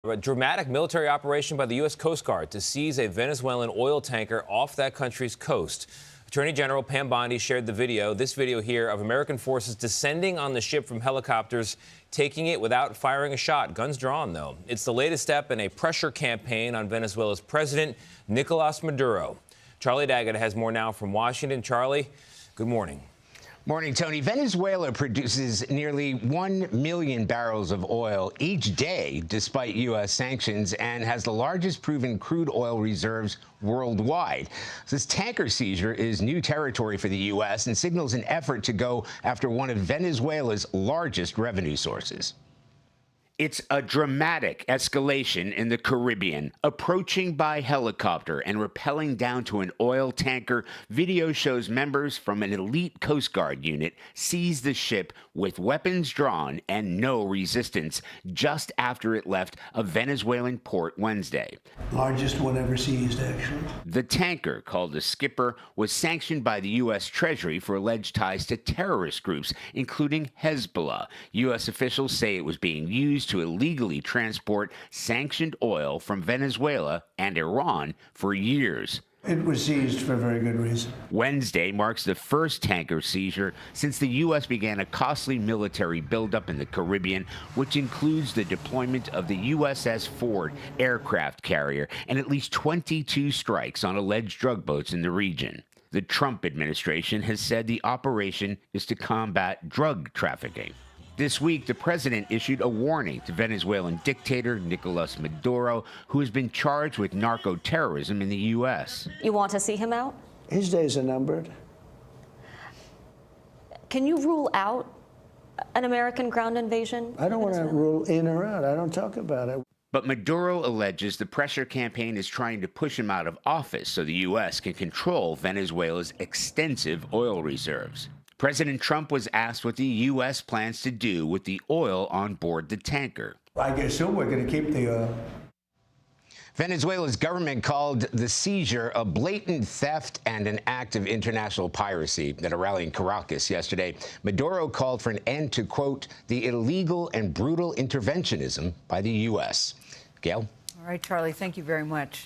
A dramatic military operation by the U.S. Coast Guard to seize a Venezuelan oil tanker off that country's coast. Attorney General Pam Bondi shared the video, this video here, of American forces descending on the ship from helicopters, taking it without firing a shot. Guns drawn, though. It's the latest step in a pressure campaign on Venezuela's president, Nicolas Maduro. Charlie Daggett has more now from Washington. Charlie, good morning. Morning, Tony. Venezuela produces nearly 1 million barrels of oil each day, despite U.S. sanctions, and has the largest proven crude oil reserves worldwide. This tanker seizure is new territory for the U.S. and signals an effort to go after one of Venezuela's largest revenue sources. It's a dramatic escalation in the Caribbean. Approaching by helicopter and rappelling down to an oil tanker, video shows members from an elite Coast Guard unit seize the ship with weapons drawn and no resistance just after it left a Venezuelan port Wednesday. Largest one ever seized, actually. The tanker, called the Skipper, was sanctioned by the U.S. Treasury for alleged ties to terrorist groups, including Hezbollah. U.S. officials say it was being used to illegally transport sanctioned oil from Venezuela and Iran for years. It was seized for a very good reason. Wednesday marks the first tanker seizure since the U.S. began a costly military buildup in the Caribbean, which includes the deployment of the USS Ford aircraft carrier and at least 22 strikes on alleged drug boats in the region. The Trump administration has said the operation is to combat drug trafficking. This week, the president issued a warning to Venezuelan dictator Nicolas Maduro, who has been charged with narco-terrorism in the U.S. You want to see him out? His days are numbered. Can you rule out an American ground invasion? I don't want to rule in or out. I don't talk about it. But Maduro alleges the pressure campaign is trying to push him out of office so the U.S. can control Venezuela's extensive oil reserves. President Trump was asked what the U.S. plans to do with the oil on board the tanker. I guess so. We're going to keep the oil. Venezuela's government called the seizure a blatant theft and an act of international piracy at a rally in Caracas yesterday. Maduro called for an end to, quote, the illegal and brutal interventionism by the U.S. Gayle? All right, Charlie, thank you very much.